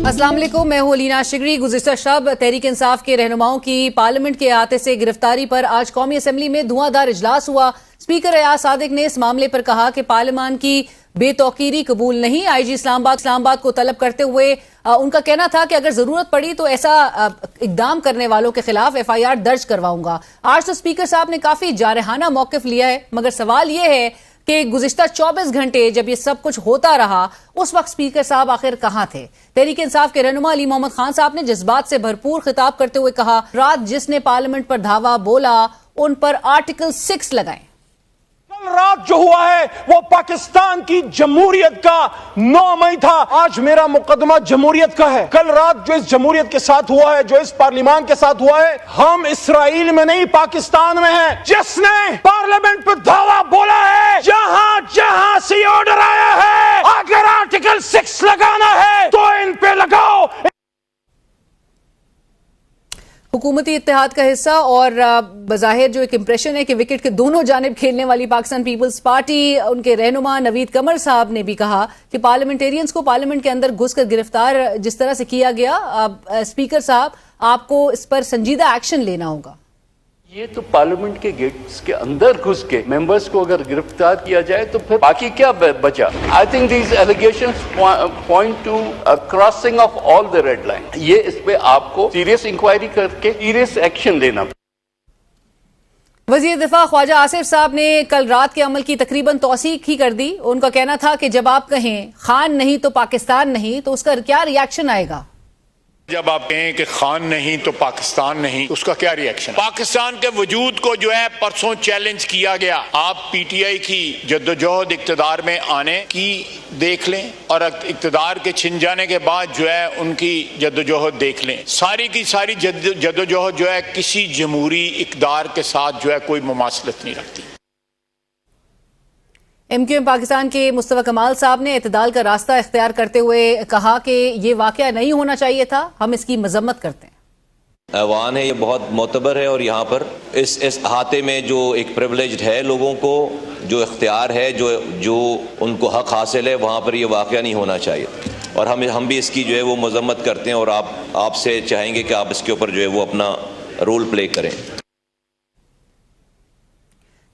अस्सलाम वालेकुम, मैं हूं अलीना शिगरी। गुज़िश्ता शब तहरीक इंसाफ के रहनुमाओं की पार्लियामेंट के अहाते से गिरफ्तारी पर आज कौमी असम्बली में धुआंधार इजलास हुआ। स्पीकर रियाज सादिक ने इस मामले पर कहा कि पार्लियामान की बेतौकीरी कबूल नहीं। IG इस्लामाबाद को तलब करते हुए उनका कहना था कि अगर जरूरत पड़ी तो ऐसा इकदाम करने वालों के खिलाफ FIR दर्ज करवाऊंगा। आज तो स्पीकर साहब ने काफी जारहाना मौकिफ लिया है, मगर सवाल यह है कि गुज़िश्ता 24 घंटे जब ये सब कुछ होता रहा उस वक्त स्पीकर साहब आखिर कहां थे। तहरीक इंसाफ के रहनुमा अली मोहम्मद खान साहब ने जज्बात से भरपूर खिताब करते हुए कहा, रात जिसने पार्लियामेंट पर धावा बोला उन पर आर्टिकल 6 लगाएं। कल रात जो हुआ है वो पाकिस्तान की जमहूरियत का 9 मई था। आज मेरा मुकदमा जमहूरियत का है। कल रात जो इस जमहूरियत के साथ हुआ है, जो इस पार्लियामान के साथ हुआ है, हम इसराइल में नहीं पाकिस्तान में हैं। जिसने पार्लियामेंट पर धावा बोला है, जहां जहां से ऑर्डर आया है, अगर आर्टिकल 6 लगाना है तो इन पे लगाओ। हुकूमती इत्तेहाद का हिस्सा और बज़ाहिर जो एक इंप्रेशन है कि विकेट के दोनों जानिब खेलने वाली पाकिस्तान पीपल्स पार्टी, उनके रहनुमा नवीद कमर साहब ने भी कहा कि पार्लियामेंटेरियंस को पार्लियामेंट के अंदर घुसकर गिरफ्तार जिस तरह से किया गया, स्पीकर साहब आपको इस पर संजीदा एक्शन लेना होगा। ये तो पार्लियामेंट के गेट्स के अंदर घुस के मेंबर्स को अगर गिरफ्तार किया जाए तो फिर बाकी क्या बचा। I think these allegations point two crossing of all the red line. ये इस पे आपको सीरियस इंक्वायरी करके सीरियस एक्शन लेना। वज़ीर दिफा ख्वाजा आसिफ साहब ने कल रात के अमल की तकरीबन तौसीक ही कर दी। उनका कहना था कि जब आप कहें खान नहीं तो पाकिस्तान नहीं तो उसका क्या रिएक्शन आएगा। जब आप कहें कि खान नहीं तो पाकिस्तान नहीं, उसका क्या रिएक्शन? पाकिस्तान के वजूद को जो है परसों चैलेंज किया गया। आप PTI की जद्दोजहद इक़्तिदार में आने की देख लें और इक़्तिदार के छिन जाने के बाद जो है उनकी जद्दोजहद देख लें। सारी की सारी जद्दोजहद जो है किसी जमहूरी इक़्तिदार के साथ जो है कोई मुमासलत नहीं रखती। MQM पाकिस्तान के मुस्तफा कमाल साहब ने इत्तेदाल का रास्ता इख्तियार करते हुए कहा कि ये वाक़या नहीं होना चाहिए था, हम इसकी मजम्मत करते हैं। ऐवान है, ये बहुत मोतबर है और यहाँ पर इस अहाते में जो एक प्रिविलेज्ड है लोगों को, जो इख्तियार है, जो उनको हक हासिल है, वहाँ पर ये वाक़या नहीं होना चाहिए और हम भी इसकी जो है वो मजम्मत करते हैं और आपसे चाहेंगे कि आप इसके ऊपर जो है वो अपना रोल प्ले करें।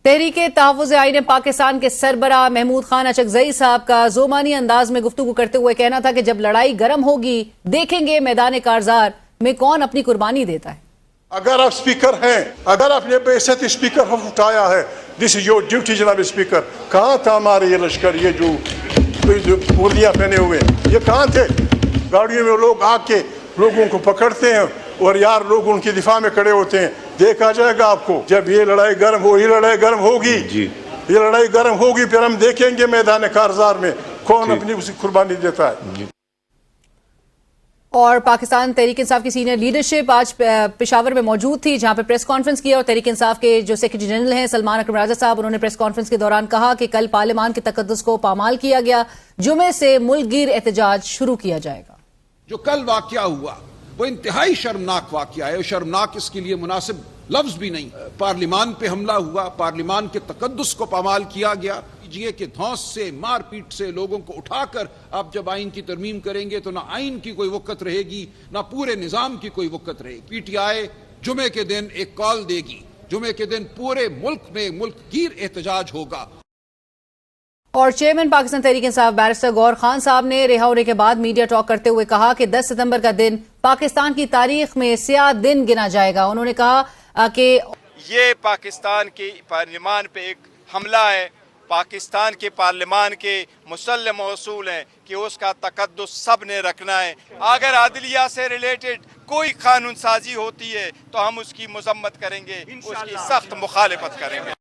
तहरीके तहफ़्फ़ुज़ आईन पाकिस्तान के सरबरा महमूद खान अचकज़ई साहब का ज़ोमानी अंदाज में गुफ्तगू करते हुए कहना था कि जब लड़ाई गर्म होगी देखेंगे मैदान कारज़ार में कौन अपनी कुर्बानी देता है। अगर आप स्पीकर हैं, अगर आपने बेइज्जती स्पीकर को उठाया है, दिस इज योर ड्यूटी जनाब स्पीकर। कहाँ था हमारे ये लश्कर, ये जो मुर्दियाँ पहने हुए, ये कहाँ थे? गाड़ियों में लोग आके लोगों को पकड़ते हैं और यार लोग उनकी दिफा में खड़े होते हैं। देखा जाएगा आपको जब ये लड़ाई गर्म हो, ये लड़ाई गर्म होगी जी, ये लड़ाई गर्म होगी, फिर हम देखेंगे मैदान कारज़ार में कौन अपनी उसी कुर्बानी देता है। और पाकिस्तान तहरीक इंसाफ की सीनियर लीडरशिप आज पेशावर में मौजूद थी, जहां पे प्रेस कॉन्फ्रेंस किया और तहरीक इंसाफ के जो सेक्रेटरी जनरल हैं सलमान अकरम राजा साहब, उन्होंने प्रेस कॉन्फ्रेंस के दौरान कहा कि कल पार्लियामान के तकद्दुस को पामाल किया गया, जुमे से मुल्क गिर एहतजाज शुरू किया जाएगा। जो कल वाकया हुआ वो इंतहाई शर्मनाक वाकया है। शर्मनाक इसके लिए मुनासिब लफ्ज भी नहीं। पार्लियामान पे हमला हुआ, पार्लियामान के तकद्दुस को पामाल किया गया। पीटीआई के धौंस से, मारपीट से लोगों को उठाकर आप जब आइन की तरमीम करेंगे तो ना आइन की कोई वक़्त रहेगी, ना पूरे निज़ाम की कोई वक़्त रहेगी। पीटीआई जुमे के दिन एक कॉल देगी, जुमे के दिन पूरे मुल्क में मुल्क गिर एहतजाज होगा। और चेयरमैन पाकिस्तान तहरीक इंसाफ बैरिस्टर गौहर खान साहब ने रिहा होने के बाद मीडिया टॉक करते हुए कहा कि 10 सितंबर का दिन पाकिस्तान की तारीख में स्याह दिन गिना जाएगा। उन्होंने कहा कि ये पाकिस्तान की पार्लियामान पे एक हमला है। पाकिस्तान के पार्लियामान के मुसल्लम उसूल हैं कि उसका तकद्दुस सब ने रखना है। अगर अदलिया से रिलेटेड कोई कानून साजी होती है तो हम उसकी मजम्मत करेंगे, उसकी सख्त मुखालिफत करेंगे।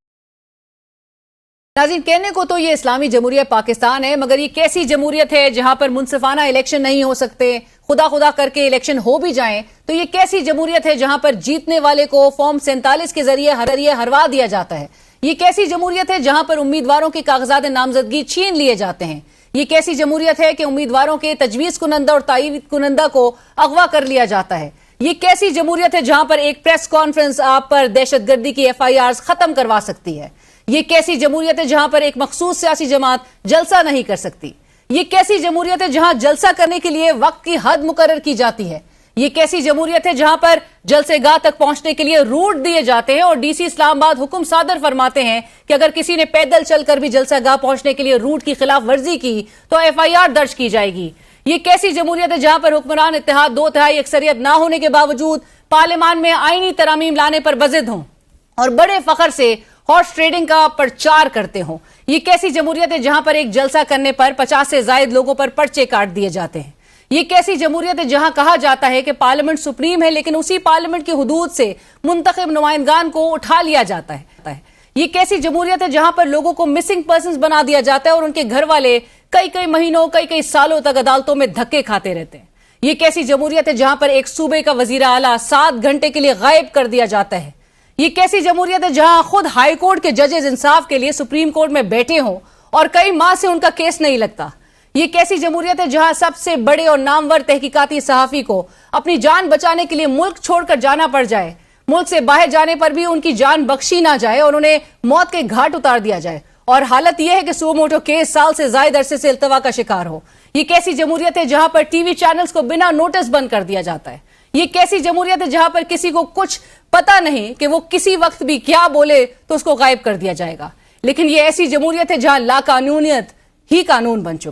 नाज़रीन, कहने को तो ये इस्लामी जमहूरियत पाकिस्तान है, मगर ये कैसी जमहूरियत है जहां पर मुनसिफाना इलेक्शन नहीं हो सकते, खुदा करके इलेक्शन हो भी जाएं तो ये कैसी जमहूरियत है जहां पर जीतने वाले को फॉर्म 47 के जरिए हरवा दिया जाता है। ये कैसी जमहूरियत है जहां पर उम्मीदवारों के कागजात नामजदगी छीन लिए जाते हैं। ये कैसी जमहूरियत है कि उम्मीदवारों के तजवीज़ कुनंदा और तायीद कुनंदा को अगवा कर लिया जाता है। ये कैसी जमहूरियत है जहां पर एक प्रेस कॉन्फ्रेंस आप पर दहशतगर्दी की FIRs खत्म करवा सकती है। ये कैसी जमहूरियत है जहां पर एक मखसूस सियासी जमात जलसा नहीं कर सकती। یہ کیسی جمہوریت ہے جہاں جلسہ کرنے کے لیے وقت کی حد مقرر کی جاتی ہے؟ یہ کیسی جمہوریت ہے جہاں پر جلسے گاہ تک پہنچنے کے لیے روٹ دیے جاتے ہیں اور ڈی سی اسلام آباد حکم صادر فرماتے ہیں کہ اگر کسی نے پیدل چل کر بھی جلسہ گاہ پہنچنے کے لیے روٹ کی خلاف ورزی کی تو FIR درج کی جائے گی؟ یہ کیسی جمہوریت ہے جہاں پر حکمران اتحاد 2/3 اکثریت نہ ہونے کے باوجود پارلیمان میں آئینی ترامیم لانے پر بضد ہوں اور بڑے فخر سے ہارس ٹریڈنگ کا پرچار کرتے ہوں؟ یہ کیسی جمہوریت ہے جہاں پر ایک جلسہ کرنے پر 50 سے زائد لوگوں پر پرچے کاٹ دیے جاتے ہیں؟ یہ کیسی جمہوریت ہے جہاں کہا جاتا ہے کہ پارلیمنٹ سپریم ہے لیکن اسی پارلیمنٹ کی حدود سے منتخب نمائندگان کو اٹھا لیا جاتا ہے؟ یہ کیسی جمہوریت ہے جہاں پر لوگوں کو مسنگ پرسنز بنا دیا جاتا ہے اور ان کے گھر والے کئی مہینوں کئی سالوں تک عدالتوں میں دھکے کھاتے رہتے ہیں؟ یہ کیسی جمہوریت ہے جہاں پر ایک صوبے کا وزیر اعلیٰ 7 گھنٹے کے لیے غائب کر دیا جاتا ہے؟ یہ کیسی جمہوریت ہے جہاں خود ہائی کورٹ کے ججز انصاف کے لیے سپریم کورٹ میں بیٹھے ہوں اور کئی ماہ سے ان کا کیس نہیں لگتا؟ یہ کیسی جمہوریت ہے جہاں سب سے بڑے اور نامور تحقیقاتی صحافی کو اپنی جان بچانے کے لیے ملک چھوڑ کر جانا پڑ جائے، ملک سے باہر جانے پر بھی ان کی جان بخشی نہ جائے اور انہیں موت کے گھاٹ اتار دیا جائے، اور حالت یہ ہے کہ سو موٹو کیس سال سے زائد عرصے سے التوا کا شکار ہو؟ یہ کیسی جمہوریت ہے جہاں پر ٹی وی چینلز کو بنا نوٹس بند کر دیا جاتا ہے؟ یہ کیسی جمہوریت ہے جہاں پر کسی کو کچھ پتا نہیں کہ وہ کسی وقت بھی کیا بولے تو اس کو غائب کر دیا جائے گا؟ لیکن یہ ایسی جمہوریت ہے جہاں لا قانونیت ہی قانون بن چکا